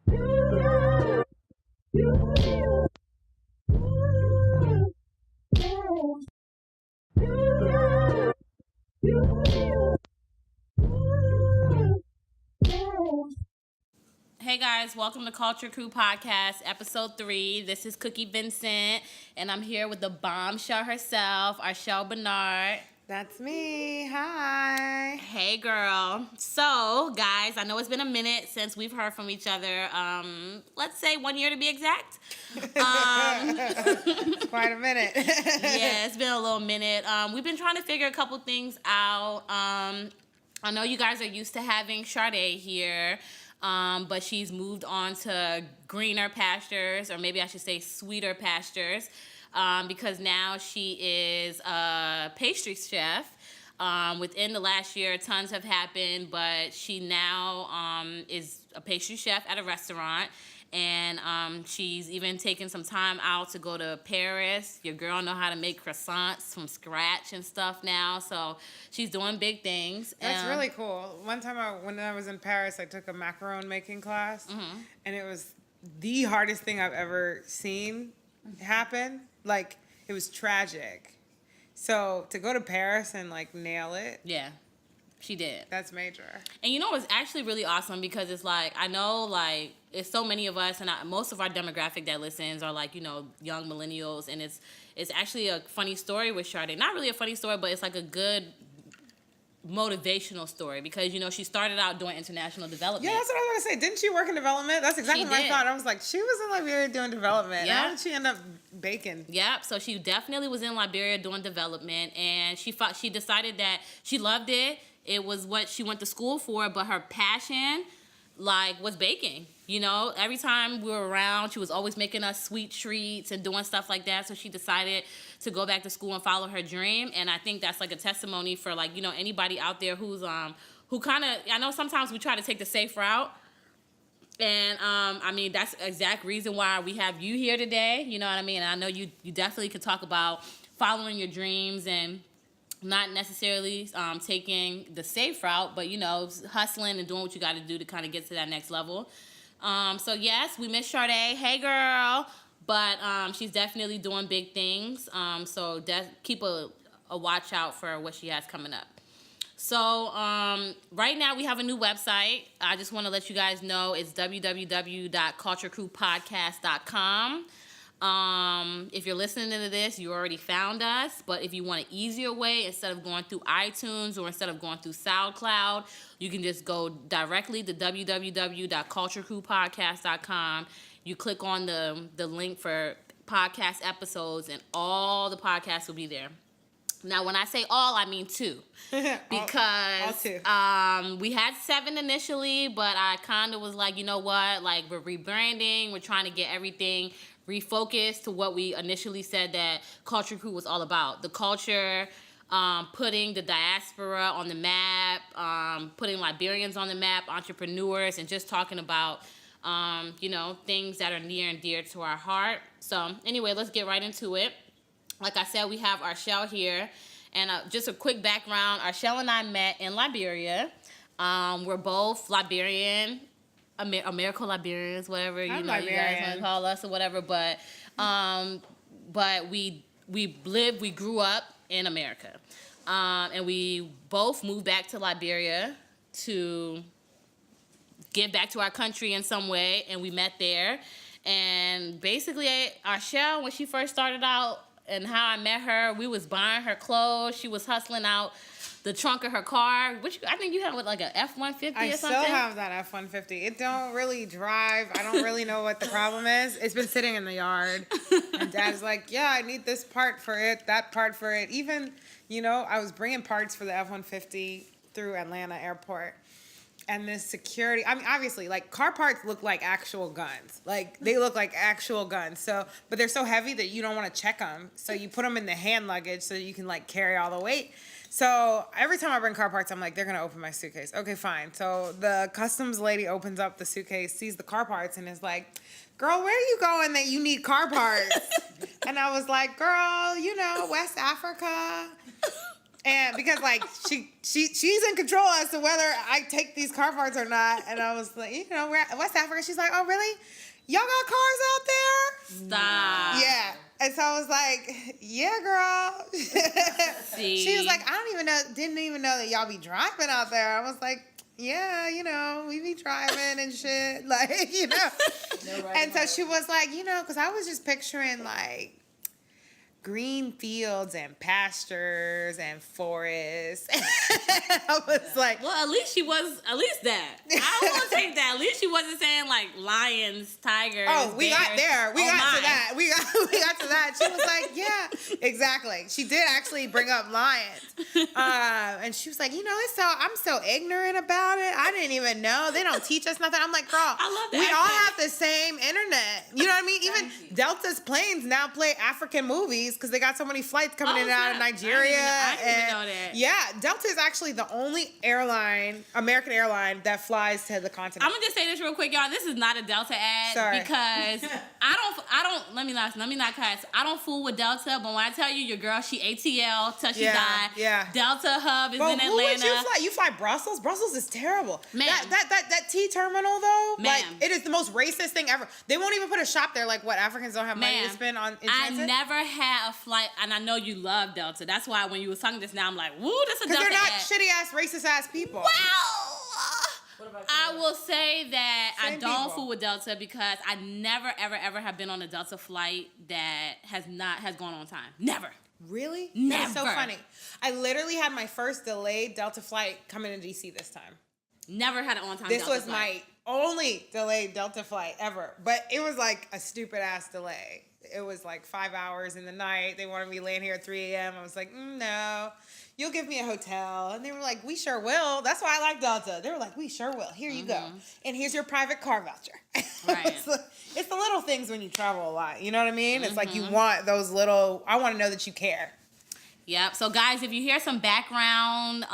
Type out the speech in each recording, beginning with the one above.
Hey guys, welcome to Culture Crew Podcast, episode 3. This is Kuki Vincent, and I'm here with the bombshell herself, Archel Bernard. That's me. Hi. Hey girl. So, guys, I know it's been a minute since we've heard from each other. Let's say 1 year to be exact. Quite a minute. Yeah, it's been a little minute. We've been trying to figure a couple things out. I know you guys are used to having Sade here. But she's moved on to greener pastures, or maybe I should say sweeter pastures, because now she is a pastry chef. Within the last year, tons have happened, but she now is a pastry chef at a restaurant. And she's even taken some time out to go to Paris. Your girl know how to make croissants from scratch and stuff now. So she's doing big things. That's really cool. One time when I was in Paris, I took a macaron making class. Mm-hmm. And it was the hardest thing I've ever seen happen. Like, it was tragic. So to go to Paris and, like, nail it. Yeah. She did. That's major. And you know what's actually really awesome, because it's like, I know, like, it's so many of us, and most of our demographic that listens are, like, you know, young millennials, and it's actually a funny story with Sade. Not really a funny story, but it's like a good motivational story, because, you know, she started out doing international development. Yeah, that's what I was going to say. Didn't she work in development? That's exactly what I thought. I was like, she was in Liberia doing development. Yeah. How did she end up baking? Yep. So she definitely was in Liberia doing development, and she decided that she loved it. It was what she went to school for, but her passion, like, was baking. You know, every time we were around, she was always making us sweet treats and doing stuff like that. So she decided to go back to school and follow her dream. And I think that's like a testimony for, like, you know, anybody out there who's who kind of, I know sometimes we try to take the safe route. And I mean, that's the exact reason why we have you here today. You know what I mean? And I know you definitely could talk about following your dreams and not necessarily taking the safe route, but, you know, hustling and doing what you got to do to kind of get to that next level. So, yes, we miss Sade. Hey, girl. But she's definitely doing big things. So keep a watch out for what she has coming up. So, right now we have a new website. I just want to let you guys know it's www.culturecrewpodcast.com. If you're listening to this, you already found us, but if you want an easier way, instead of going through iTunes or instead of going through SoundCloud, you can just go directly to www.culturecrewpodcast.com. You click on the link for podcast episodes, and all the podcasts will be there. Now, when I say all, I mean 2. Because all 2. We had 7 initially, but I kind of was like, you know what? Like, we're rebranding. We're trying to get everything refocused to what we initially said that Culture Crew was all about. The culture, putting the diaspora on the map, putting Liberians on the map, entrepreneurs, and just talking about, you know, things that are near and dear to our heart. So, anyway, let's get right into it. Like I said, we have Archel here. And just a quick background, Archel and I met in Liberia. We're both Liberian, Americo-Liberians, whatever, you know, you guys want to call us or whatever. But we grew up in America. And we both moved back to Liberia to give back to our country in some way. And we met there. And basically, Archel, when she first started out, and how I met her, we was buying her clothes. She was hustling out the trunk of her car, which I think you had with like a F-150 or something. I still have that F-150. It don't really drive. I don't really know what the problem is. It's been sitting in the yard. And Dad's like, yeah, I need this part for it, that part for it. Even, you know, I was bringing parts for the F-150 through Atlanta Airport. And this security, I mean, obviously, like, car parts look like actual guns. Like, they look like actual guns. So, but they're so heavy that you don't want to check them. So you put them in the hand luggage so you can, like, carry all the weight. So every time I bring car parts, I'm like, they're going to open my suitcase. Okay, fine. So the customs lady opens up the suitcase, sees the car parts, and is like, girl, where are you going that you need car parts? And I was like, girl, you know, West Africa. And because like she's in control as to whether I take these car parts or not. And I was like, you know, we're at West Africa. She's like, oh really? Y'all got cars out there? Stop. Yeah. And so I was like, yeah, girl. See? She was like, didn't even know that y'all be driving out there. I was like, yeah, you know, we be driving and shit. Like, you know. No, and so she was like, you know, because I was just picturing like green fields and pastures and forests. I was like, well, at least that. I will take that. At least she wasn't saying like lions, tigers. Oh, we bears. got there. We Oh, got my. to that. We got to that. She was like, yeah, exactly. She did actually bring up lions. And she was like, you know, I'm so ignorant about it. I didn't even know. They don't teach us nothing. I'm like, girl, I love that. we all have the same internet. You know what I mean? Even Delta's planes now play African movies because they got so many flights coming in and out of Nigeria. I didn't even know that. Yeah, Delta is actually the only American airline that flies to the continent. I'm gonna just say this real quick, y'all. This is not a Delta ad. Sorry. Because I don't. Let me not cuss. I don't fool with Delta, but when I tell you your girl, she ATL till she die. Yeah. Delta hub is in Atlanta. Who would you fly? You fly Brussels? Brussels is terrible. Ma'am. That T terminal though, Ma'am. like it is the most racist thing ever. They won't even put a shop there. Like what, Africans don't have money to spend on in I transit? never had a flight, and I know you love Delta. That's why when you was talking this now, I'm like, woo, this is a Because Delta they're not ad. shitty ass racist ass people. Well, I will say that I Same don't people. fool with Delta because I never, ever have been on a Delta flight that has gone on time. Never. Really? Never. That's so funny. I literally had my first delayed Delta flight coming to DC this time. Never had an on-time This Delta was flight. my only delayed Delta flight ever. But it was like a stupid ass delay. It was like 5 hours in the night. They wanted me laying here at 3 a.m. I was like, no, you'll give me a hotel. And they were like, we sure will. That's why I like Delta. They were like, we sure will. Here you go. And here's your private car voucher. Right. It's the little things when you travel a lot. You know what I mean? It's like you want those little, I want to know that you care. Yep. So, guys, if you hear some background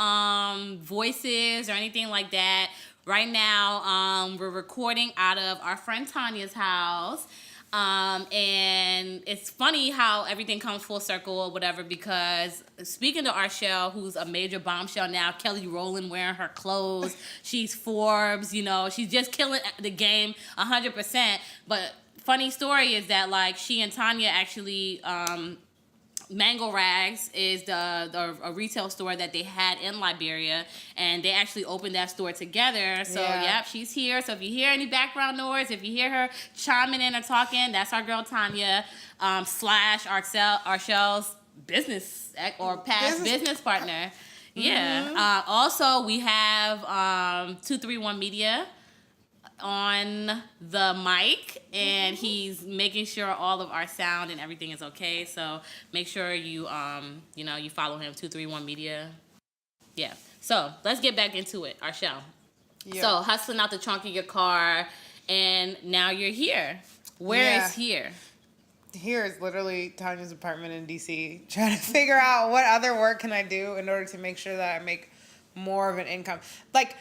voices or anything like that, right now we're recording out of our friend Tanya's house. And it's funny how everything comes full circle or whatever, because speaking to Archel, who's a major bombshell now, Kelly Rowland wearing her clothes, she's Forbes, you know, she's just killing the game 100%. But funny story is that, like, she and Tanya actually... Mango Rags is a retail store that they had in Liberia, and they actually opened that store together. So, yep, she's here. So if you hear any background noise, if you hear her chiming in or talking, that's our girl Tanya / Archel's business or past business partner. Yeah. Also, we have 231 Media on the mic, and he's making sure all of our sound and everything is okay. So make sure you you follow him, 231 Media. Yeah. So let's get back into it, our show. Yeah. So hustling out the trunk of your car, and now you're here. Where is here? Here is literally Tanya's apartment in DC, trying to figure out what other work can I do in order to make sure that I make more of an income. Like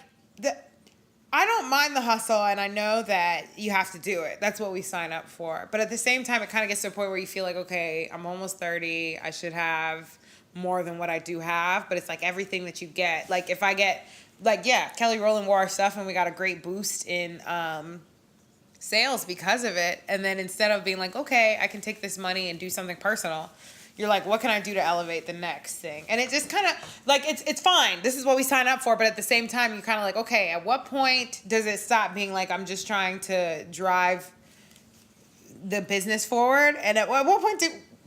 I don't mind the hustle, and I know that you have to do it. That's what we sign up for. But at the same time, it kind of gets to a point where you feel like, okay, I'm almost 30. I should have more than what I do have. But it's like everything that you get. Like if I get, like, yeah, Kelly Rowland wore our stuff, and we got a great boost in sales because of it. And then instead of being like, okay, I can take this money and do something personal, you're like, what can I do to elevate the next thing? And it just kind of, like, it's fine. This is what we sign up for. But at the same time, you're kind of like, okay, at what point does it stop being like, I'm just trying to drive the business forward? And at what point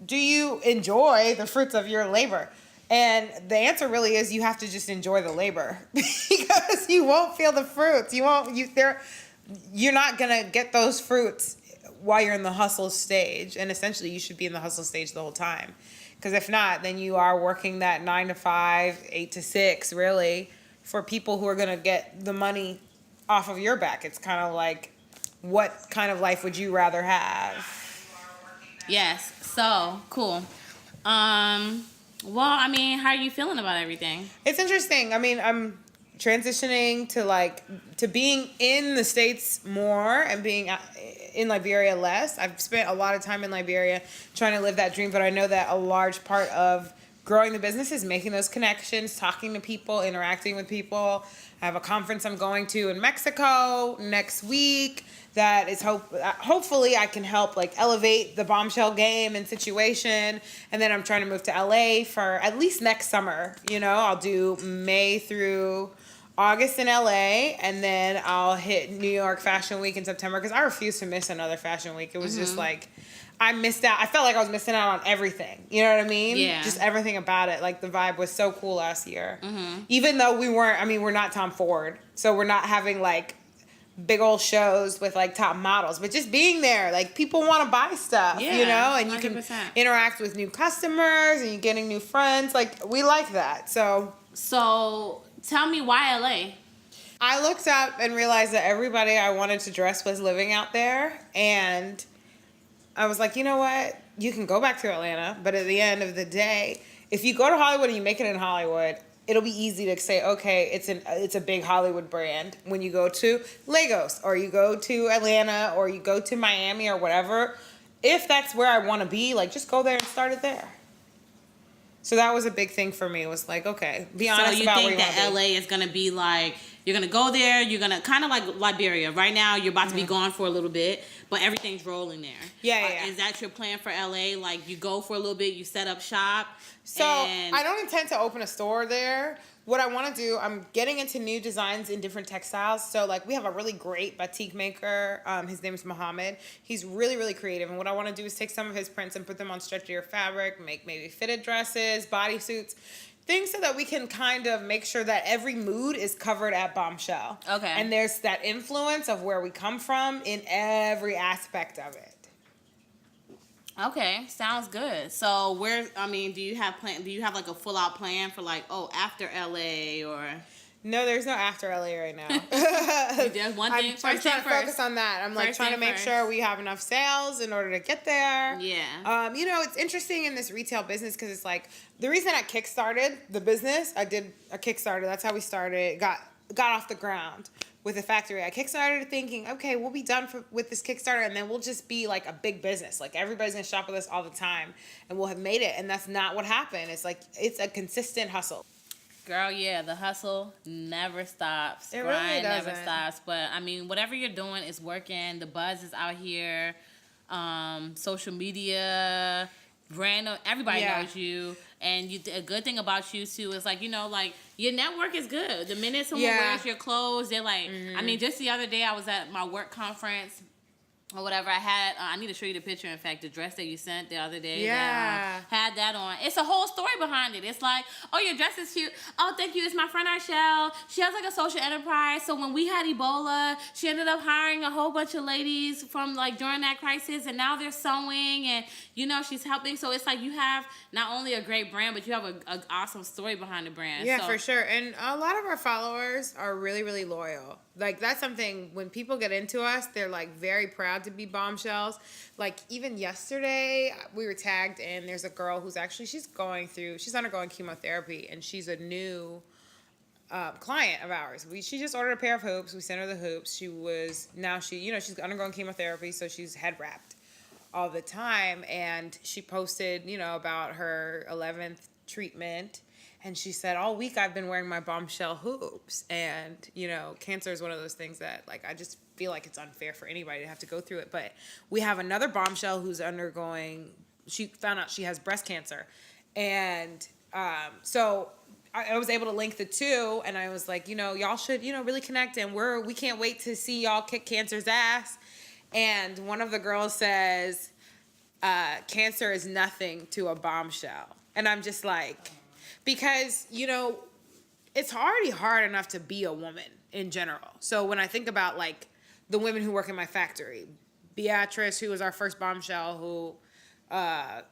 do you enjoy the fruits of your labor? And the answer really is you have to just enjoy the labor because you won't feel the fruits. You're not going to get those fruits while you're in the hustle stage. And essentially you should be in the hustle stage the whole time. Because if not, then you are working that 9 to 5, 8 to 6, really, for people who are going to get the money off of your back. It's kind of like, what kind of life would you rather have? Yes. So, cool. Well, I mean, how are you feeling about everything? It's interesting. I mean, I'm transitioning to being in the States more and being in Liberia less. I've spent a lot of time in Liberia trying to live that dream, but I know that a large part of growing the business is making those connections, talking to people, interacting with people. I have a conference I'm going to in Mexico next week that is hopefully I can help like elevate the bombshell game and situation. And then I'm trying to move to LA for at least next summer. You know, I'll do May through August in LA, and then I'll hit New York Fashion Week in September because I refuse to miss another fashion week. It was just like, I missed out. I felt like I was missing out on everything. You know what I mean? Yeah. Just everything about it. Like the vibe was so cool last year. Even though we're not Tom Ford. So we're not having like big old shows with like top models, but just being there, like people want to buy stuff, you know, and you 100%. can interact with new customers and you're getting new friends. Like we like that. So tell me why LA? I looked up and realized that everybody I wanted to dress was living out there, and I was like, you know what? You can go back to Atlanta, but at the end of the day, if you go to Hollywood and you make it in Hollywood, it'll be easy to say, okay, it's a big Hollywood brand. When you go to Lagos or you go to Atlanta or you go to Miami or whatever, if that's where I want to be, like just go there and start it there. So that was a big thing for me. Was like, okay, be honest about where you want to be. So you think that LA is going to be like, you're going to go there, you're going to, kind of like Liberia. Right now, you're about to be gone for a little bit, but everything's rolling there. Yeah. Is that your plan for LA? Like, you go for a little bit, you set up shop? So I don't intend to open a store there. What I want to do, I'm getting into new designs in different textiles. So like we have a really great batik maker. His name is Mohammed. He's really, really creative. And what I want to do is take some of his prints and put them on stretchier fabric, make maybe fitted dresses, bodysuits, things so that we can kind of make sure that every mood is covered at Bombshell. Okay. And there's that influence of where we come from in every aspect of it. Okay, sounds good. So do you have like a full out plan for like, after LA or? No, there's no after LA right now. There's one thing. I'm trying to focus on that. I'm like trying to make sure we have enough sales in order to get there. Yeah. It's interesting in this retail business because it's like the reason I kickstarted the business. I did a Kickstarter. That's how we started. Got off the ground with the factory. I kickstarted thinking, okay, we'll be done with this Kickstarter and then we'll just be like a big business. Like everybody's gonna shop with us all the time and we'll have made it. And that's not what happened. It's like, it's a consistent hustle. Girl, yeah, the hustle never stops. It Grind really doesn't. never stops. But I mean, whatever you're doing is working. The buzz is out here. Social media, brand, everybody knows you. And a good thing about you too is like, like your network is good. The minute someone wears your clothes, they're like, I mean, just the other day I was at my work conference or whatever. I had, I need to show you the picture. In fact, the dress that you sent the other day, that, had that on. It's a whole story behind it. It's like, oh, your dress is cute. Oh, thank you. It's my friend Archel. She has like a social enterprise. So when we had Ebola, she ended up hiring a whole bunch of ladies from like during that crisis, and now they're sewing, and she's helping. So it's like you have not only a great brand, but you have an awesome story behind the brand. Yeah, for sure. And a lot of our followers are really, really loyal. Like that's something when people get into us, they're like very proud to be bombshells. Like even yesterday we were tagged and there's a girl who's actually, she's undergoing chemotherapy and she's a new client of ours. She just ordered a pair of hoops. We sent her the hoops. She's undergoing chemotherapy. So she's head wrapped all the time. And she posted, about her 11th treatment. And she said, all week I've been wearing my bombshell hoops. And, cancer is one of those things that, like, I just feel like it's unfair for anybody to have to go through it. But we have another bombshell who's she found out she has breast cancer. And so I was able to link the two. And I was like, y'all should, really connect. And we can't wait to see y'all kick cancer's ass. And one of the girls says, cancer is nothing to a bombshell. And I'm just like... Because, it's already hard enough to be a woman in general. So when I think about, like, the women who work in my factory, Beatrice, who was our first bombshell, who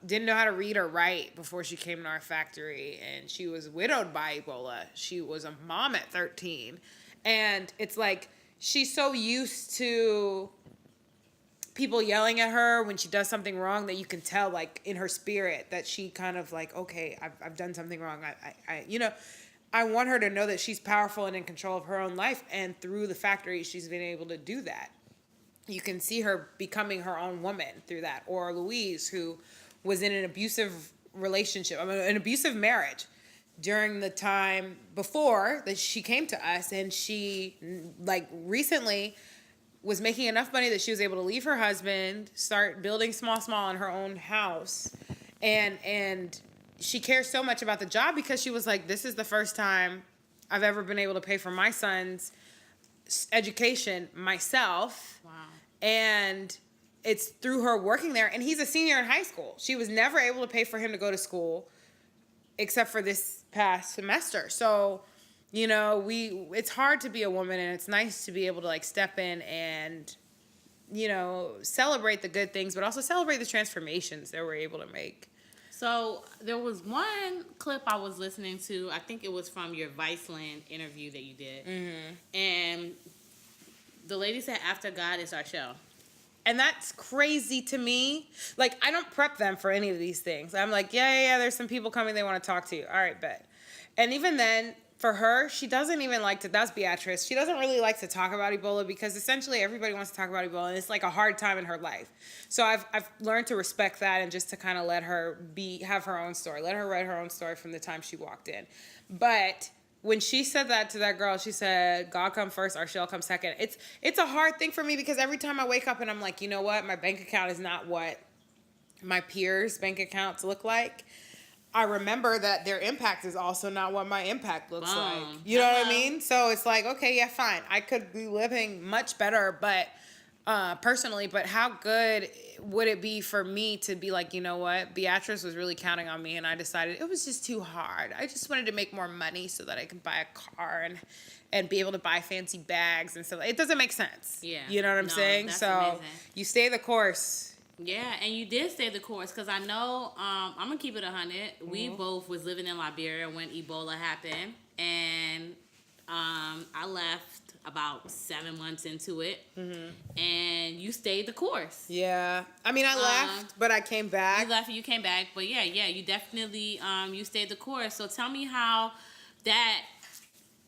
didn't know how to read or write before she came to our factory, and she was widowed by Ebola. She was a mom at 13. And it's like she's so used to people yelling at her when she does something wrong that you can tell, like, in her spirit that she kind of like, okay, I've done something wrong. I want her to know that she's powerful and in control of her own life. And through the factory, she's been able to do that. You can see her becoming her own woman through that. Or Louise, who was in an abusive relationship, an abusive marriage during the time before that she came to us, and she like recently was making enough money that she was able to leave her husband, start building small in her own house, and she cares so much about the job because she was like, this is the first time I've ever been able to pay for my son's education myself. Wow. And it's through her working there, and he's a senior in high school. She was never able to pay for him to go to school except for this past semester. So, you know, it's hard to be a woman, and it's nice to be able to like step in and, you know, celebrate the good things, but also celebrate the transformations that we're able to make. So there was one clip I was listening to. I think it was from your Viceland interview that you did. Mm-hmm. And the lady said, after God is Archel. And that's crazy to me. Like, I don't prep them for any of these things. I'm like, yeah, there's some people coming, they want to talk to you. All right, bet. And even then, for her, she doesn't even like to, that's Beatrice, she doesn't really like to talk about Ebola because essentially everybody wants to talk about Ebola, and it's like a hard time in her life. So I've learned to respect that, and just to kind of let her have her own story. Let her write her own story from the time she walked in. But when she said that to that girl, she said, God come first, Archel come second. It's a hard thing for me because every time I wake up and I'm like, you know what? My bank account is not what my peers' bank accounts look like. I remember that their impact is also not what my impact looks like. You know what I mean? So it's like, okay, yeah, fine. I could be living much better, but personally, but how good would it be for me to be like, you know what? Beatrice was really counting on me, and I decided it was just too hard. I just wanted to make more money so that I could buy a car and be able to buy fancy bags and stuff. It doesn't make sense. Yeah. You know what I'm saying? So amazing. You stay the course. Yeah, and you did stay the course, because I know, I'm going to keep it 100. Mm-hmm. We both was living in Liberia when Ebola happened, and I left about 7 months into it, and you stayed the course. Yeah. I mean, I left, but I came back. You left and you came back, but yeah, you definitely, you stayed the course. So tell me how that...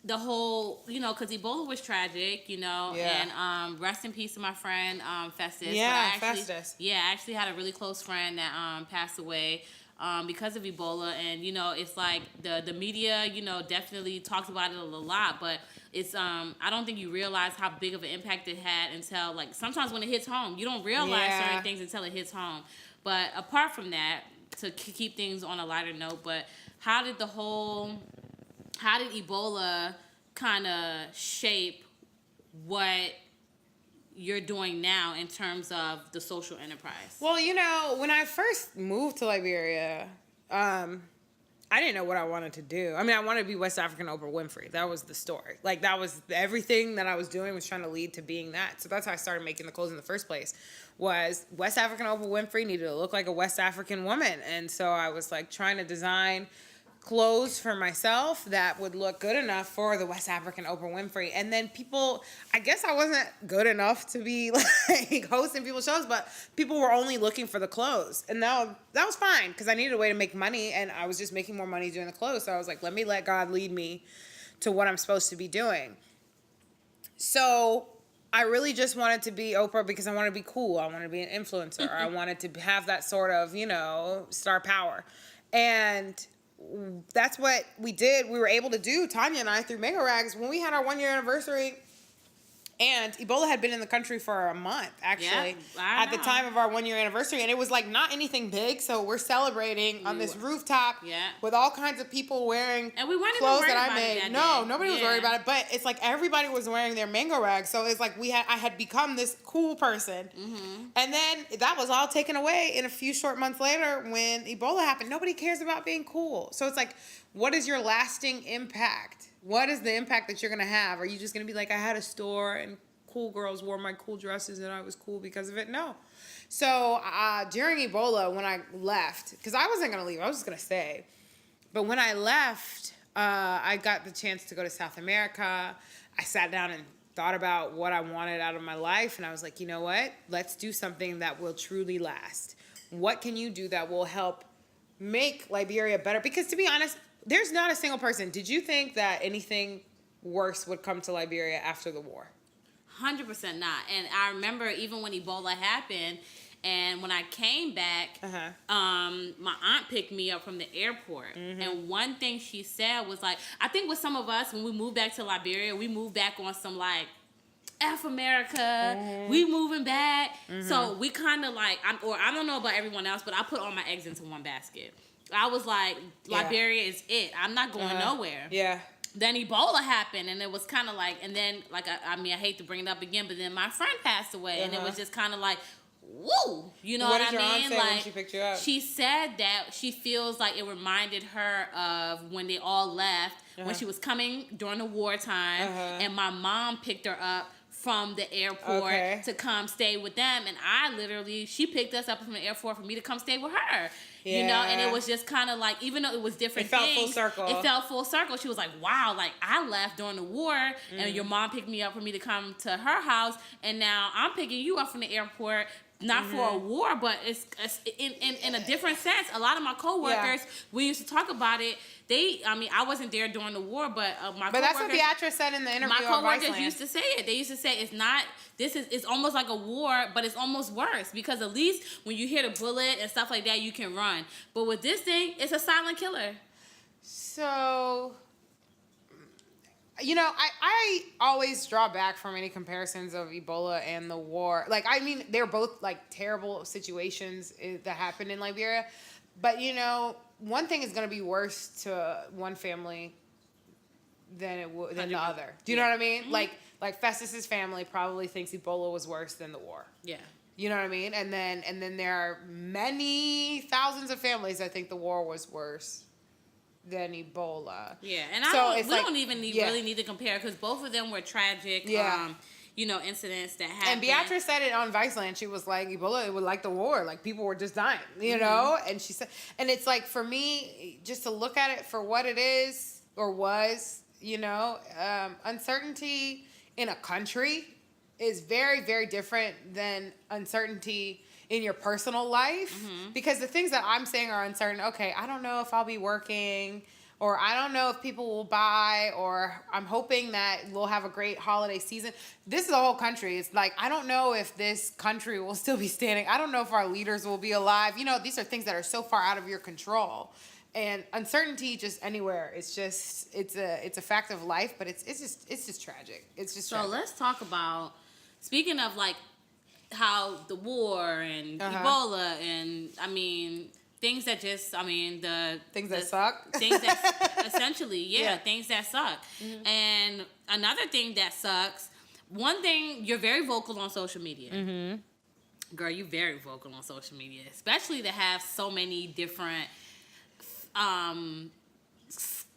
the whole, you know, because Ebola was tragic, you know, and rest in peace to my friend Festus. Yeah, Festus. Yeah, I actually had a really close friend that passed away because of Ebola, and you know, it's like the media, you know, definitely talks about it a lot, but it's I don't think you realize how big of an impact it had until, like, sometimes when it hits home, you don't realize certain things until it hits home. But apart from that, to keep things on a lighter note, but how did Ebola kind of shape what you're doing now in terms of the social enterprise? Well, you know, when I first moved to Liberia, I didn't know what I wanted to do. I mean, I wanted to be West African Oprah Winfrey. That was the story. Like, that was everything that I was doing was trying to lead to being that. So that's how I started making the clothes in the first place, was West African Oprah Winfrey needed to look like a West African woman. And so I was like trying to design clothes for myself that would look good enough for the West African Oprah Winfrey. And then people, I guess I wasn't good enough to be like hosting people's shows, but people were only looking for the clothes. And that was fine because I needed a way to make money, and I was just making more money doing the clothes. So I was like, let me let God lead me to what I'm supposed to be doing. So I really just wanted to be Oprah because I wanted to be cool. I wanted to be an influencer. I wanted to have that sort of, you know, star power. And that's what we did. We were able to do, Tanya and I, through Mega Rags, when we had our 1-year anniversary. And Ebola had been in the country for a month, actually, at the time of our 1-year anniversary. And it was like not anything big. So we're celebrating on this rooftop with all kinds of people wearing and we weren't clothes even that I worried made. About it No, nobody was worried about it. But it's like everybody was wearing their mango rags. So it's like I had become this cool person. Mm-hmm. And then that was all taken away in a few short months later when Ebola happened. Nobody cares about being cool. So it's like, what is your lasting impact? What is the impact that you're going to have? Are you just going to be like, I had a store and cool girls wore my cool dresses and I was cool because of it? No. So during Ebola, when I left, because I wasn't going to leave, I was just going to stay. But when I left, I got the chance to go to South America. I sat down and thought about what I wanted out of my life. And I was like, you know what? Let's do something that will truly last. What can you do that will help make Liberia better? Because to be honest, there's not a single person. Did you think that anything worse would come to Liberia after the war? 100% not. And I remember even when Ebola happened, And when I came back, my aunt picked me up from the airport. And one thing she said was like, I think with some of us, when we moved back to Liberia, we moved back on some like, F America, we moving back. So we kind of like, I don't know about everyone else, but I put all my eggs into one basket. I was like, Liberia is it. I'm not going nowhere. Yeah. Then Ebola happened, and it was kind of like, and then, like, I mean, I hate to bring it up again, but then my friend passed away, and it was just kind of like, woo, you know what I mean? What did your aunt say like, when she picked you up? She said that she feels like it reminded her of when they all left, when she was coming during the wartime, and my mom picked her up from the airport to come stay with them, and she picked us up from the airport for me to come stay with her. Yeah. You know, and it was just kind of like, even though it was different things. It felt full circle. She was like, wow, like, I left during the war, and your mom picked me up for me to come to her house, and now I'm picking you up from the airport, not for a war, but it's in a different sense. A lot of my coworkers, we used to talk about it. I wasn't there during the war, but my coworkers. But that's what Beatrice said in the interview. My coworkers used to say it. They used to say it's almost like a war, but it's almost worse, because at least when you hear the bullet and stuff like that, you can run. But with this thing, it's a silent killer. So, you know, I always draw back from any comparisons of Ebola and the war. Like, I mean, they're both like terrible situations that happened in Liberia. But, you know, one thing is going to be worse to one family than the other. Do you know what I mean? Like Festus's family probably thinks Ebola was worse than the war. Yeah. You know what I mean? And then there are many thousands of families that think the war was worse than Ebola. Yeah, and we don't even really need to compare, because both of them were tragic. You know, incidents that happened. And Beatrice said it on Viceland. She was like, Ebola, it was like the war. Like, people were just dying, you know? And she said, and it's like, for me, just to look at it for what it is or was, you know, uncertainty in a country is very, very different than uncertainty in your personal life. Because the things that I'm saying are uncertain. Okay, I don't know if I'll be working, or I don't know if people will buy, or I'm hoping that we'll have a great holiday season. This is a whole country. It's like, I don't know if this country will still be standing. I don't know if our leaders will be alive. You know, these are things that are so far out of your control. And uncertainty just anywhere. It's just, it's a fact of life, but it's just tragic. It's just tragic. So let's talk about, speaking of like how the war and Ebola and, I mean, things that just, I mean, things that suck. Things that, essentially, things that suck. And another thing that sucks, one thing, you're very vocal on social media. Girl, you're very vocal on social media, especially to have so many different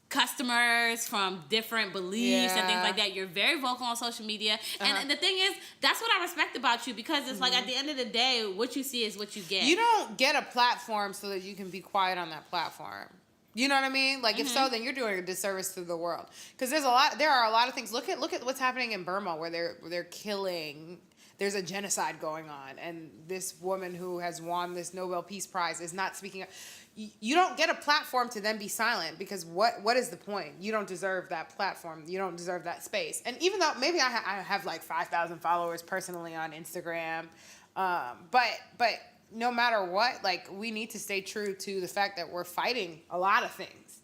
customers from different beliefs and things like that. You're very vocal on social media. And the thing is, that's what I respect about you, because it's like, at the end of the day, what you see is what you get. You don't get a platform so that you can be quiet on that platform. You know what I mean? Like, if so, then you're doing a disservice to the world. Because there are a lot of things. Look at what's happening in Burma, where they're killing. There's a genocide going on, and this woman who has won this Nobel Peace Prize is not speaking up. You don't get a platform to then be silent, because what is the point? You don't deserve that platform. You don't deserve that space. And even though maybe I have like 5,000 followers personally on Instagram, but no matter what, like, we need to stay true to the fact that we're fighting a lot of things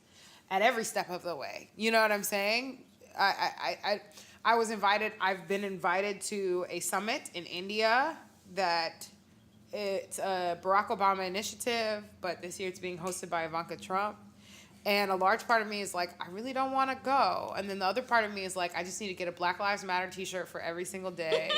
at every step of the way. You know what I'm saying? I was invited. I've been invited to a summit in India that it's a Barack Obama initiative, but this year it's being hosted by Ivanka Trump. And a large part of me is like, I really don't want to go. And then the other part of me is like, I just need to get a Black Lives Matter t-shirt for every single day.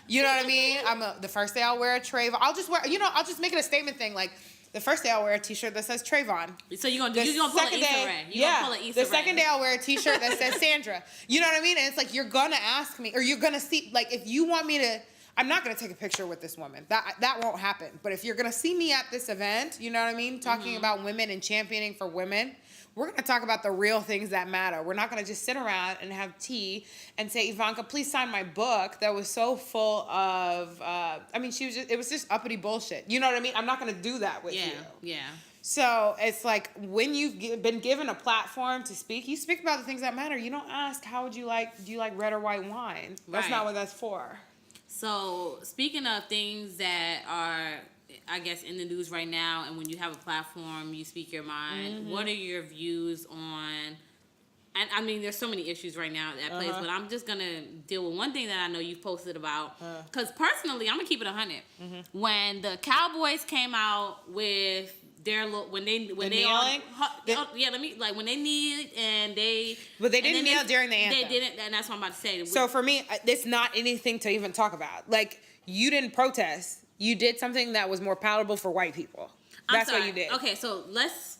You know what I mean? The first day I'll wear a Trayvon. I'll just make it a statement thing. Like, the first day I'll wear a t-shirt that says Trayvon. So you're gonna pull an Issa Rae. The second day I'll wear a t-shirt that says Sandra. You know what I mean? And it's like, you're gonna ask me, or you're gonna see, like, if you want me to, I'm not gonna take a picture with this woman. That won't happen. But if you're gonna see me at this event, you know what I mean? Talking about women and championing for women, we're going to talk about the real things that matter. We're not going to just sit around and have tea and say, Ivanka, please sign my book that was so full of, it was just uppity bullshit. You know what I mean? I'm not going to do that with you. Yeah. So it's like, when you've been given a platform to speak, you speak about the things that matter. You don't ask, do you like red or white wine? That's not what that's for. So, speaking of things that are, I guess, in the news right now, and when you have a platform, you speak your mind, what are your views on, and I mean, there's so many issues right now that plays, but I'm just going to deal with one thing that I know you've posted about. Because personally, I'm going to keep it 100. When the Cowboys came out with their when they all when they kneeled and they but they didn't kneel during the anthem. They didn't, and that's what I'm about to say. So for me, it's not anything to even talk about. Like, you didn't protest. You did something that was more palatable for white people. That's what you did. Okay, so let's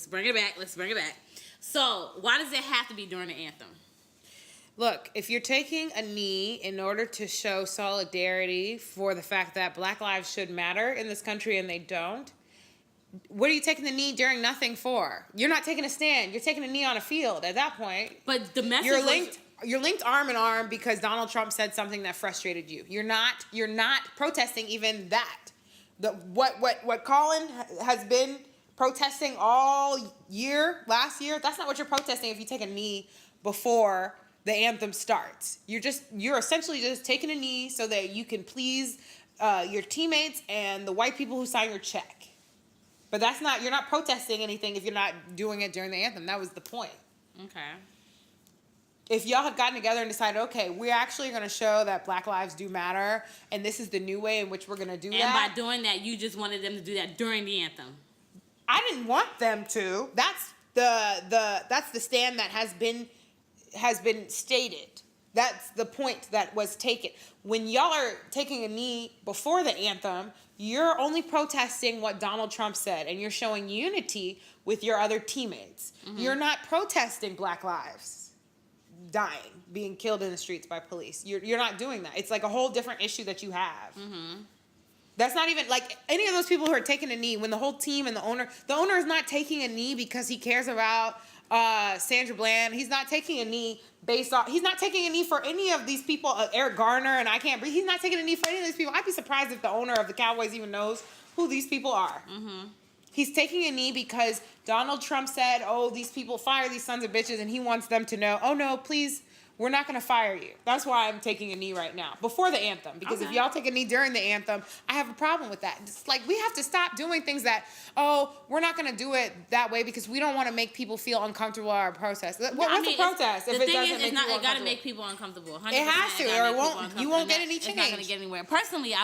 bring it back. Let's bring it back. So why does it have to be during the anthem? Look, if you're taking a knee in order to show solidarity for the fact that Black lives should matter in this country and they don't, what are you taking the knee during nothing for? You're not taking a stand. You're taking a knee on a field at that point. But the message you're linked arm in arm because Donald Trump said something that frustrated you. You're not protesting even that. What Colin has been protesting all year, last year, that's not what you're protesting if you take a knee before the anthem starts. You're essentially just taking a knee so that you can please your teammates and the white people who sign your check. But you're not protesting anything if you're not doing it during the anthem. That was the point. Okay. If y'all had gotten together and decided, okay, we're actually going to show that Black lives do matter, and this is the new way in which we're going to do that. And by doing that, you just wanted them to do that during the anthem. I didn't want them to. That's the stand that has been stated. That's the point that was taken. When y'all are taking a knee before the anthem, you're only protesting what Donald Trump said, and you're showing unity with your other teammates. You're not protesting Black lives dying, being killed in the streets by police. You're not doing that. It's like a whole different issue that you have. That's not even like any of those people who are taking a knee when the whole team and the owner is not taking a knee because he cares about Sandra Bland. He's not taking a knee he's not taking a knee for any of these people, Eric Garner and I Can't Breathe. He's not taking a knee for any of these people. I'd be surprised if the owner of the Cowboys even knows who these people are. He's taking a knee because Donald Trump said, oh, these people fire these sons of bitches, and he wants them to know, oh no, please, we're not going to fire you. That's why I'm taking a knee right now, before the anthem. Because if y'all take a knee during the anthem, I have a problem with that. It's like, we have to stop doing things that, oh, we're not going to do it that way because we don't want to make people feel uncomfortable at our protest. What's a protest if it doesn't make people uncomfortable? It got to make people uncomfortable. It has to, or you won't get any change. It's not going to get anywhere. Personally,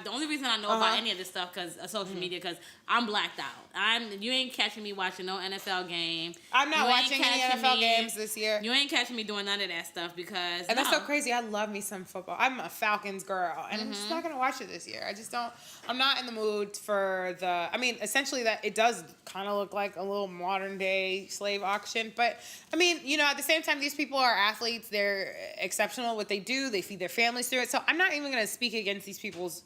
the only reason I know about any of this stuff because of social media, because I'm blacked out. You ain't catching me watching no NFL game. I'm not watching any NFL games this year. You ain't catching me doing none of that stuff because that's so crazy. I love me some football. I'm a Falcons girl, and I'm just not gonna watch it this year. I just don't. I'm not in the mood for the. I mean, essentially, that it does kind of look like a little modern day slave auction, but I mean, at the same time, these people are athletes. They're exceptional at what they do. They feed their families through it. So I'm not even gonna speak against these people's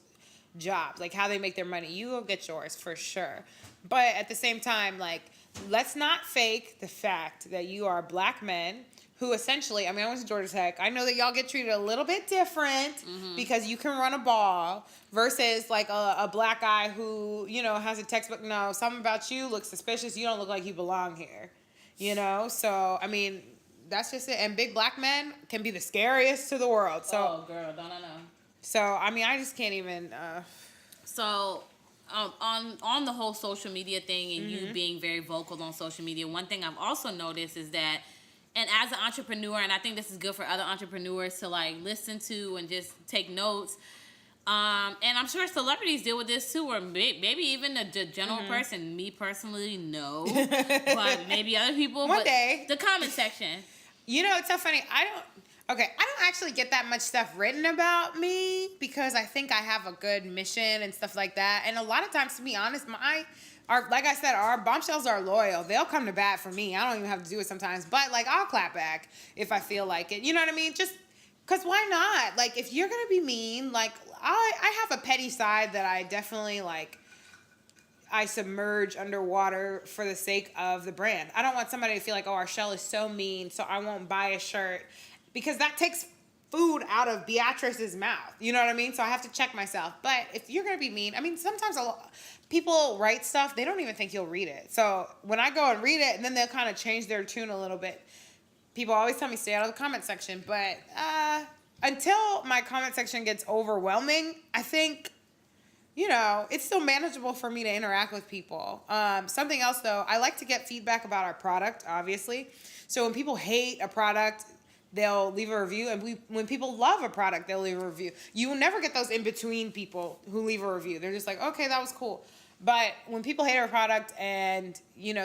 jobs, like how they make their money. You will get yours for sure, but at the same time, like, let's not fake the fact that you are black men who essentially, I mean, I went to Georgia Tech. I know that y'all get treated a little bit different because you can run a ball versus like a black guy who, has a textbook. No, something about you looks suspicious. You don't look like you belong here, So, I mean, that's just it. And big black men can be the scariest to the world. So, oh, girl, don't I know. So, I mean, I just can't even. So, on the whole social media thing and you being very vocal on social media, one thing I've also noticed is that, and as an entrepreneur, and I think this is good for other entrepreneurs to like listen to and just take notes. And I'm sure celebrities deal with this too, or maybe even the general person. Me personally, no, but maybe other people. One day, the comment section. It's so funny. I don't actually get that much stuff written about me because I think I have a good mission and stuff like that. And a lot of times, to be honest, like I said, our bombshells are loyal. They'll come to bat for me. I don't even have to do it sometimes. But, like, I'll clap back if I feel like it. You know what I mean? Just because why not? Like, if you're going to be mean, like, I have a petty side that I definitely, like, I submerge underwater for the sake of the brand. I don't want somebody to feel like, oh, Archel is so mean, so I won't buy a shirt. Because that takes food out of Beatrice's mouth. You know what I mean? So I have to check myself. But if you're going to be mean, I mean, sometimes people write stuff, they don't even think you'll read it. So when I go and read it, and then they'll kind of change their tune a little bit. People always tell me stay out of the comment section. But until my comment section gets overwhelming, I think, it's still manageable for me to interact with people. Something else, though, I like to get feedback about our product, obviously. So when people hate a product, they'll leave a review. And when people love a product, they'll leave a review. You will never get those in-between people who leave a review. They're just like, okay, that was cool. But when people hate our product and,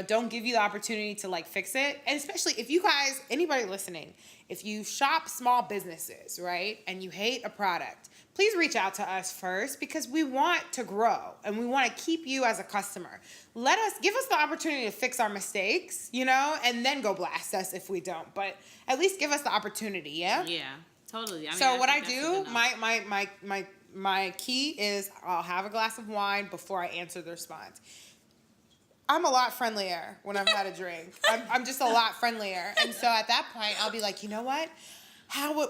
don't give you the opportunity to, fix it, and especially if you guys, anybody listening, if you shop small businesses, right, and you hate a product, please reach out to us first because we want to grow and we want to keep you as a customer. Give us the opportunity to fix our mistakes, and then go blast us if we don't. But at least give us the opportunity, yeah? Yeah, totally. So what I do, my key is I'll have a glass of wine before I answer the response. I'm a lot friendlier when I've had a drink. I'm just a lot friendlier. And so at that point, I'll be like, you know what?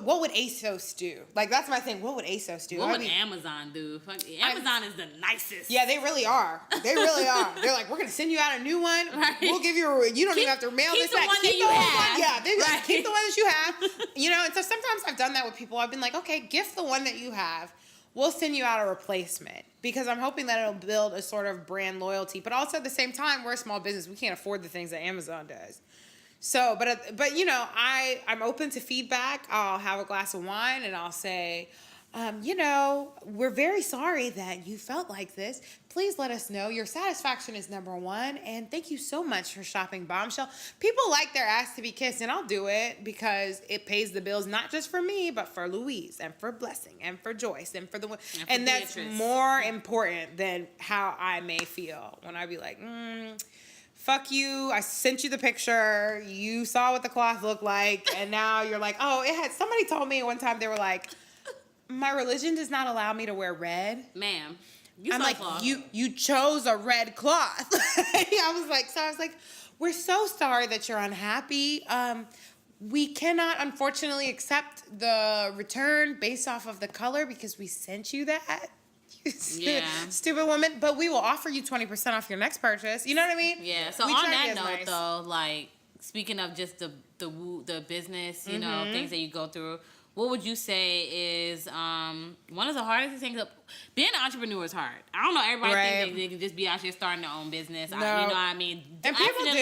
What would ASOS do? That's my thing. What would ASOS do? What would Amazon do? Amazon is the nicest. Yeah, they really are. They really are. They're like, we're going to send you out a new one. Right. We'll give you you don't even have to mail this back. Keep the one that you have. Yeah, they right. Keep the one that you have. And so sometimes I've done that with people. I've been like, okay, gift the one that you have. We'll send you out a replacement because I'm hoping that it'll build a sort of brand loyalty. But also at the same time, we're a small business. We can't afford the things that Amazon does. So, but I'm open to feedback. I'll have a glass of wine and I'll say, we're very sorry that you felt like this. Please let us know. Your satisfaction is number one. And thank you so much for shopping Bombshell. People like their ass to be kissed, and I'll do it because it pays the bills, not just for me, but for Louise and for Blessing and for Joyce and for and that's more important than how I may feel when I be like, fuck you, I sent you the picture, you saw what the cloth looked like, and now you're like, somebody told me one time, they were like, my religion does not allow me to wear red. Ma'am, I'm like, you chose a red cloth. I was like, we're so sorry that you're unhappy. We cannot, unfortunately, accept the return based off of the color because we sent you that. Stupid woman. But we will offer you 20% off your next purchase. You know what I mean? Yeah. So on that note, though, speaking of just the business, things that you go through, what would you say is one of the hardest things? Being an entrepreneur is hard. I don't know. Everybody thinks they can just be out here starting their own business. No. You know what I mean? And people do.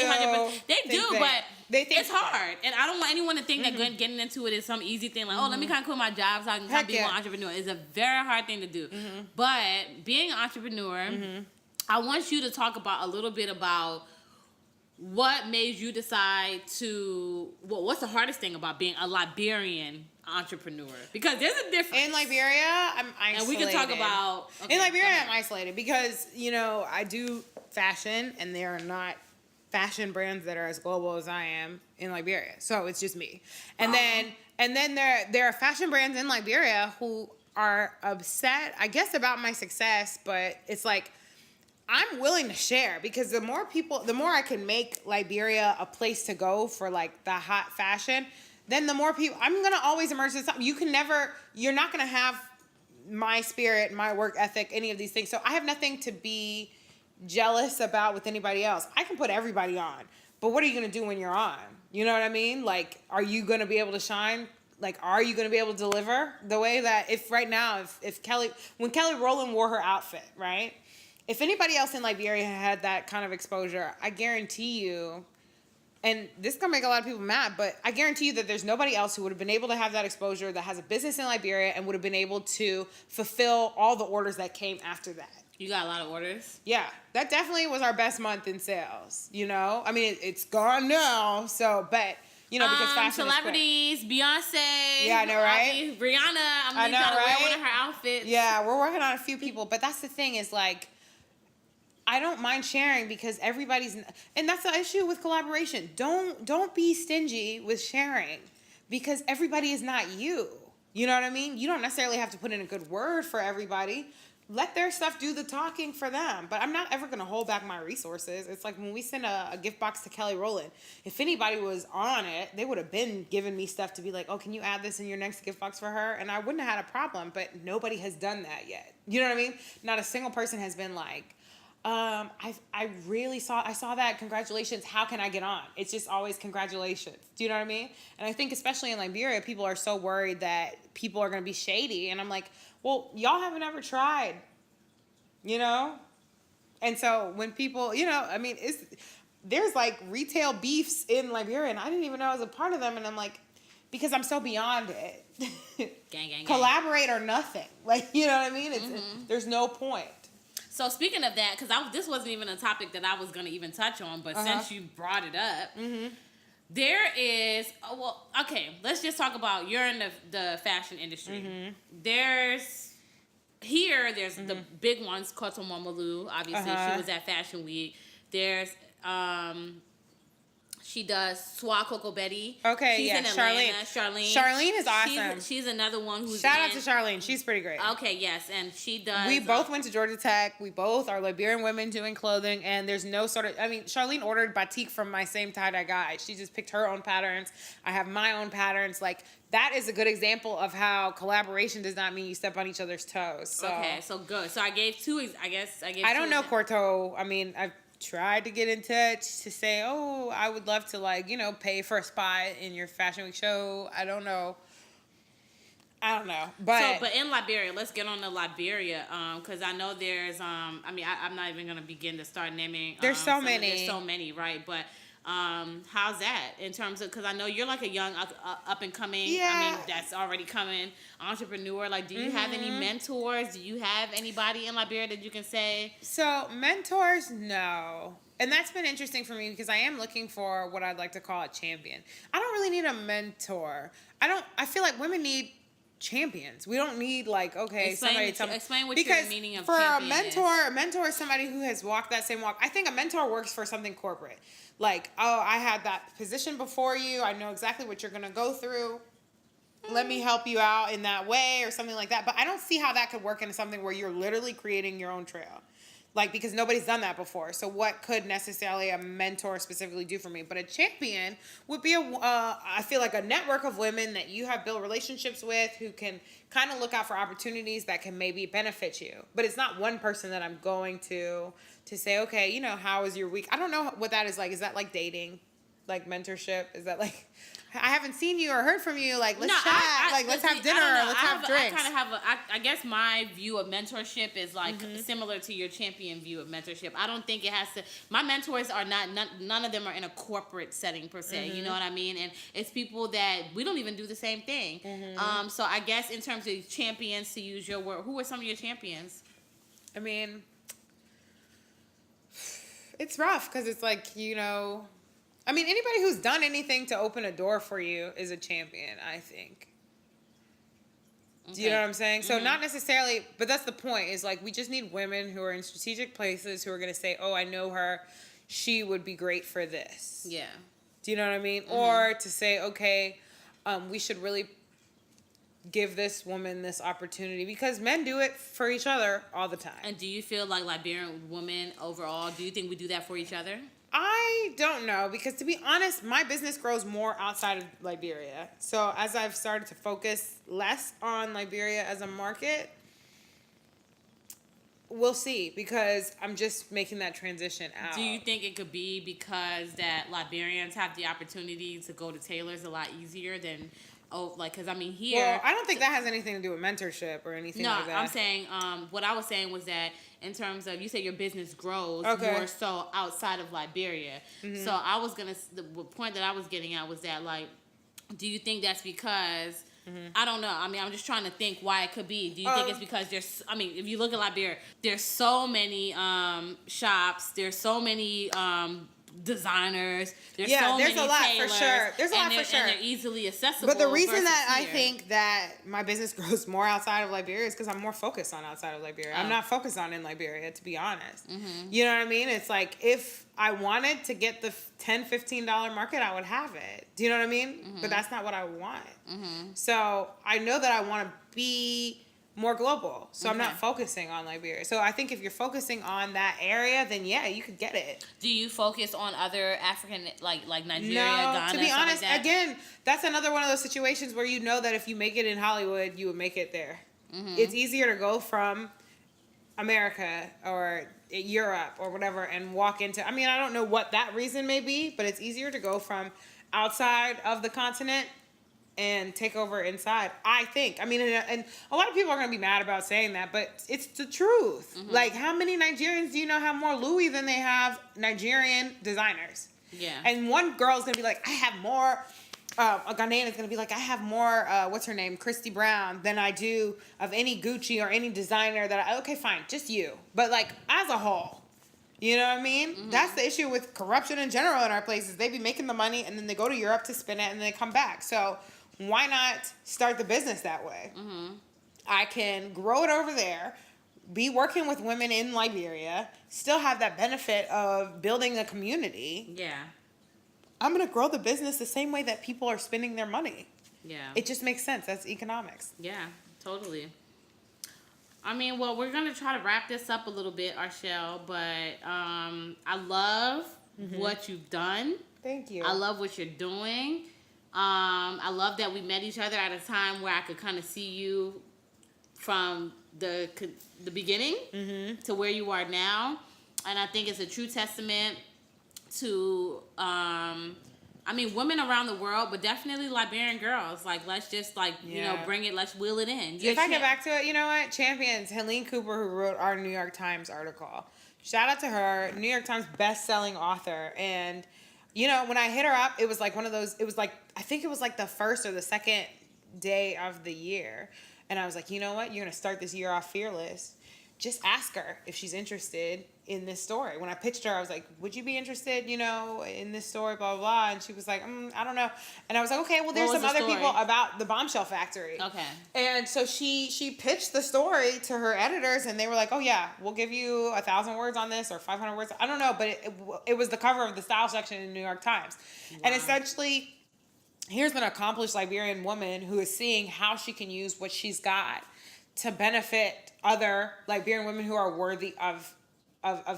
They do, but it's that. hard. And I don't want anyone to think that getting into it is some easy thing. Let me kind of quit my job so I can be an entrepreneur. It's a very hard thing to do. Mm-hmm. But being an entrepreneur, I want you to talk a little bit about what made you decide to. What's the hardest thing about being a Liberian entrepreneur? Because there's a difference. In Liberia, I'm isolated. And we can talk about... Okay, in Liberia, I'm isolated because, I do fashion, and there are not fashion brands that are as global as I am in Liberia. So it's just me. And then there are fashion brands in Liberia who are upset, I guess, about my success, but it's like, I'm willing to share because the more I can make Liberia a place to go for the hot fashion, then the more people, I'm going to always immerse in something. You're not going to have my spirit, my work ethic, any of these things. So I have nothing to be jealous about with anybody else. I can put everybody on, but what are you going to do when you're on? You know what I mean? Are you going to be able to shine? Are you going to be able to deliver the way that when Kelly Rowland wore her outfit, right? If anybody else in Liberia had that kind of exposure, I guarantee you, and this is going to make a lot of people mad, but I guarantee you that there's nobody else who would have been able to have that exposure that has a business in Liberia and would have been able to fulfill all the orders that came after that. You got a lot of orders? Yeah. That definitely was our best month in sales, I mean, it's gone now, but... because fashion celebrities, Beyonce. Yeah, I know, right? Rihanna, trying to wear one of her outfits. Yeah, we're working on a few people, but that's the thing is I don't mind sharing because everybody's, and that's the issue with collaboration. Don't be stingy with sharing because everybody is not you. You know what I mean? You don't necessarily have to put in a good word for everybody. Let their stuff do the talking for them. But I'm not ever going to hold back my resources. It's like when we sent a gift box to Kelly Rowland. If anybody was on it, they would have been giving me stuff to be like, oh, can you add this in your next gift box for her? And I wouldn't have had a problem, but nobody has done that yet. You know what I mean? Not a single person has been like, I really saw that. Congratulations. How can I get on? It's just always congratulations. Do you know what I mean? And I think especially in Liberia, people are so worried that people are going to be shady. And I'm like, well, y'all haven't ever tried, you know? And so when people, you know, I mean, there's like retail beefs in Liberia, and I didn't even know I was a part of them. And I'm like, because I'm so beyond it. Gang. Collaborate or nothing. Like, you know what I mean? There's no point. So speaking of that, because this wasn't even a topic that I was going to even touch on, but since you brought it up, there is, let's just talk about, you're in the fashion industry. There's the big ones, Koto Momolu, obviously, she was at Fashion Week. There's, she does Swa Coco Betty. Okay, she's in Atlanta. Charlene is awesome. She's another one who's Shout out to Charlene. She's pretty great. Okay, yes, and she does. We both went to Georgia Tech. We both are Liberian women doing clothing, and there's no sort of. I mean, Charlene ordered batik from my same tie-dye guy. She just picked her own patterns. I have my own patterns. Like, that is a good example of how collaboration does not mean you step on each other's toes. So. Okay, so good. So I gave two. I don't know Corto. I mean, I've tried to get in touch to say, oh, I would love to, like, you know, pay for a spot in your Fashion Week show. I don't know. But in Liberia, let's get on to Liberia, because I know there's, I'm not even going to begin to start naming. There's so many. There's so many, right? But how's that in terms of, because I know you're like a young up and coming, that's already coming entrepreneur. Like, do you have any mentors? Do you have anybody in Liberia that you can say? So mentors, no. And that's been interesting for me because I am looking for what I'd like to call a champion. I don't really need a mentor. I feel like women need champions. We don't need, like, explain what your meaning of champion is. A mentor is somebody who has walked that same walk. I think a mentor works for something corporate. Like, oh, I had that position before you. I know exactly what you're going to go through. Let me help you out in that way or something like that. But I don't see how that could work into something where you're literally creating your own trail. Like, because nobody's done that before. So what could necessarily a mentor specifically do for me? But a champion would be I feel like a network of women that you have built relationships with who can kind of look out for opportunities that can maybe benefit you. But it's not one person that I'm going to say, okay, you know, how was your week? I don't know what that is like. Is that like dating? Like mentorship? Is that like, I haven't seen you or heard from you. Like, let's chat. Let's have dinner. Let's have drinks. I kind of have I guess my view of mentorship is like similar to your champion view of mentorship. I don't think it has to, my mentors are none of them are in a corporate setting per se. You know what I mean? And it's people that we don't even do the same thing. So I guess in terms of champions, to use your word, who are some of your champions? I mean, it's rough because it's like, you know, I mean, anybody who's done anything to open a door for you is a champion, I think. Okay. Do you know what I'm saying? So not necessarily, but that's the point, is like we just need women who are in strategic places who are going to say, oh, I know her. She would be great for this. Yeah. Do you know what I mean? Or to say, okay, we should really give this woman this opportunity, because men do it for each other all the time. And do you feel like Liberian women overall, do you think we do that for each other? I don't know, because to be honest, my business grows more outside of Liberia. So as I've started to focus less on Liberia as a market, we'll see, because I'm just making that transition out. Do you think it could be because that Liberians have the opportunity to go to tailors a lot easier than... Oh, like, because I mean, here... Well, I don't think that has anything to do with mentorship or anything like that. No, I'm saying, what I was saying was that in terms of, you say your business grows more so outside of Liberia. So I was going to, the point that I was getting at was that, like, do you think that's because, I don't know. I mean, I'm just trying to think why it could be. Do you think it's because there's, I mean, if you look at Liberia, there's so many shops, there's so many... designers. There's so many a lot tailors, for sure. There's a lot for sure. And they're easily accessible. But the reason that I think that my business grows more outside of Liberia is because I'm more focused on outside of Liberia. I'm not focused on in Liberia, to be honest. You know what I mean? It's like, if I wanted to get the $10, $15 market, I would have it. Do you know what I mean? But that's not what I want. So I know that I want to be more global. So I'm not focusing on Liberia. So I think if you're focusing on that area, then yeah, you could get it. Do you focus on other African, like Nigeria, no, Ghana? To be honest, again, that's another one of those situations where you know that if you make it in Hollywood, you would make it there. It's easier to go from America or Europe or whatever and walk into, I mean, I don't know what that reason may be, but it's easier to go from outside of the continent and take over inside, I think. I mean, and a lot of people are going to be mad about saying that, but it's the truth. Mm-hmm. Like, how many Nigerians do you know have more Louis than they have Nigerian designers? Yeah. And one girl's going to be like, I have more, a Ghanaian is going to be like, I have more, what's her name, Christy Brown, than I do of any Gucci or any designer okay, fine, just you. But, like, as a whole, you know what I mean? Mm-hmm. That's the issue with corruption in general in our places. They be making the money, and then they go to Europe to spend it, and then they come back. So why not start the business that way? Mm-hmm. I can grow it over there, be working with women in Liberia, still have that benefit of building a community. Yeah. I'm going to grow the business the same way that people are spending their money. Yeah. It just makes sense. That's economics. Yeah, totally. I mean, well, we're going to try to wrap this up a little bit, Archel, but I love what you've done. Thank you. I love what you're doing. I love that we met each other at a time where I could kind of see you from the beginning to where you are now. And I think it's a true testament to, women around the world, but definitely Liberian girls. Like, let's just, bring it, let's wheel it in. If I get back to it, you know what? Champions, Helene Cooper, who wrote our New York Times article. Shout out to her, New York Times best-selling author. And you know, when I hit her up, it was like one of those, I think it was like the first or the second day of the year. And I was like, you know what? You're going to start this year off fearless. Just ask her if she's interested in this story. When I pitched her, I was like, would you be interested, in this story, blah, blah, blah. And she was like, I don't know. And I was like, okay, well, there's some other people about the bombshell factory. Okay. And so she pitched the story to her editors, and they were like, oh, yeah, we'll give you 1,000 words on this or 500 words. I don't know, but it was the cover of the style section in the New York Times. Wow. And essentially, here's an accomplished Liberian woman who is seeing how she can use what she's got to benefit other Liberian women who are worthy of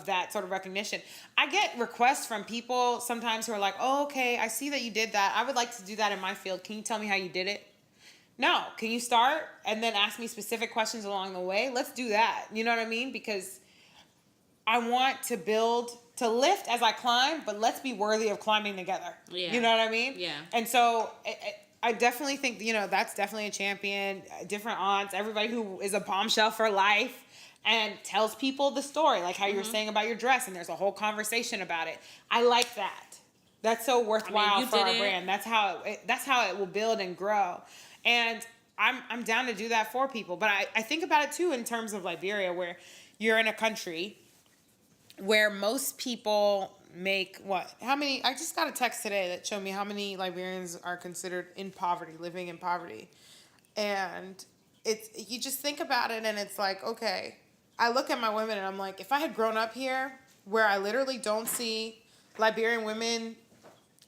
that sort of recognition. I get requests from people sometimes who are like, oh, okay, I see that you did that. I would like to do that in my field. Can you tell me how you did it? No. Can you start and then ask me specific questions along the way? Let's do that. You know what I mean? Because I want to lift as I climb, but let's be worthy of climbing together. Yeah. You know what I mean? Yeah. And so I definitely think, that's definitely a champion. Different aunts, everybody who is a bombshell for life and tells people the story, like how you were saying about your dress, and there's a whole conversation about it. I like that. That's so worthwhile for our brand. That's how it will build and grow. And I'm down to do that for people. But I think about it too in terms of Liberia, where you're in a country where most people make what? How many? I just got a text today that showed me how many Liberians are considered in poverty, living in poverty. And you just think about it, and it's like, okay, I look at my women and I'm like, if I had grown up here where I literally don't see Liberian women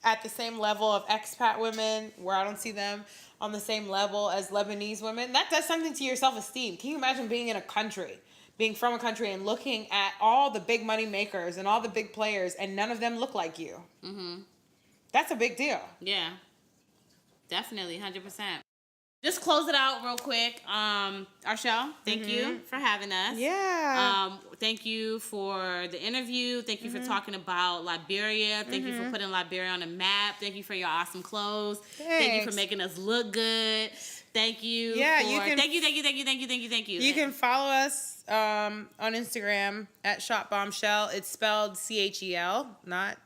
at the same level of expat women, where I don't see them on the same level as Lebanese women, that does something to your self-esteem. Can you imagine being from a country and looking at all the big money makers and all the big players, and none of them look like you? Mm-hmm. That's a big deal. Yeah, definitely, 100%. Just close it out real quick. Archel, thank you for having us. Yeah. Thank you for the interview. Thank you for talking about Liberia. Thank you for putting Liberia on the map. Thank you for your awesome clothes. Thanks. Thank you for making us look good. Thank you. Yeah, thank you. You can follow us on Instagram at Shop Bombshell. It's spelled CHEL, not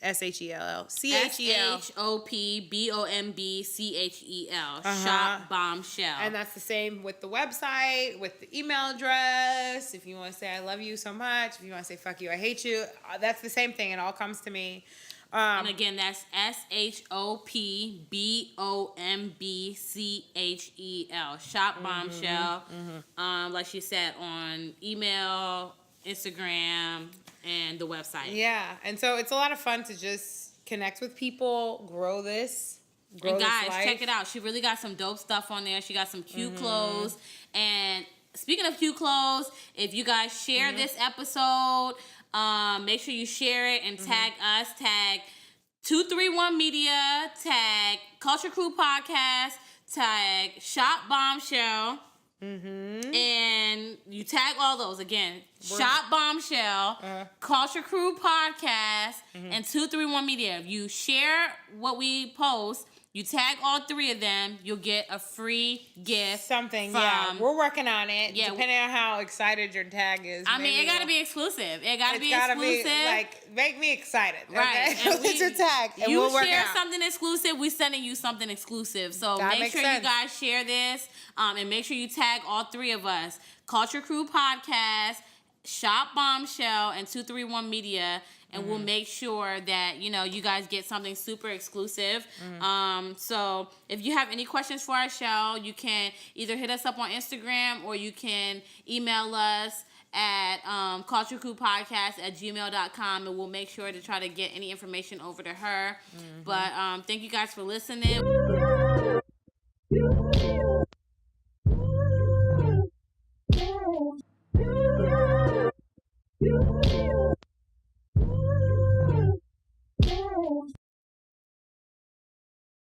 SHELL. CHEL. SHOPBOMBCHEL. Shop Bombshell. And that's the same with the website, with the email address. If you want to say I love you so much, if you want to say fuck you, I hate you, that's the same thing. It all comes to me. And again, that's SHOPBOMBCHEL. Shop Bombshell. Like she said, on email, Instagram, and the website. Yeah, and so it's a lot of fun to just connect with people, grow this. And guys, check it out. She really got some dope stuff on there. She got some cute clothes. And speaking of cute clothes, if you guys share this episode, make sure you share it and tag us. Tag 231 Media. Tag Culture Crew Podcast. Tag Shop Bombshell. And you you tag all those again. Shop Bombshell, Culture Crew Podcast, and 231 Media. If you share what we post, you tag all 3 of them, you'll get a free gift. Something, yeah. We're working on it. Yeah, depending on how excited your tag is. I mean, it got to be exclusive. It got to be exclusive. Make me excited. Right. Okay? What's your tag? And you we'll work share out. something exclusive, we're sending you something exclusive. So make sure you guys share this, and make sure you tag all 3 of us. Culture Crew Podcast, Shop Bombshell, and 231 Media. And we'll make sure that, you guys get something super exclusive. So if you have any questions for our show, you can either hit us up on Instagram or you can email us at culturecrewpodcast@gmail.com, and we'll make sure to try to get any information over to her. But thank you guys for listening.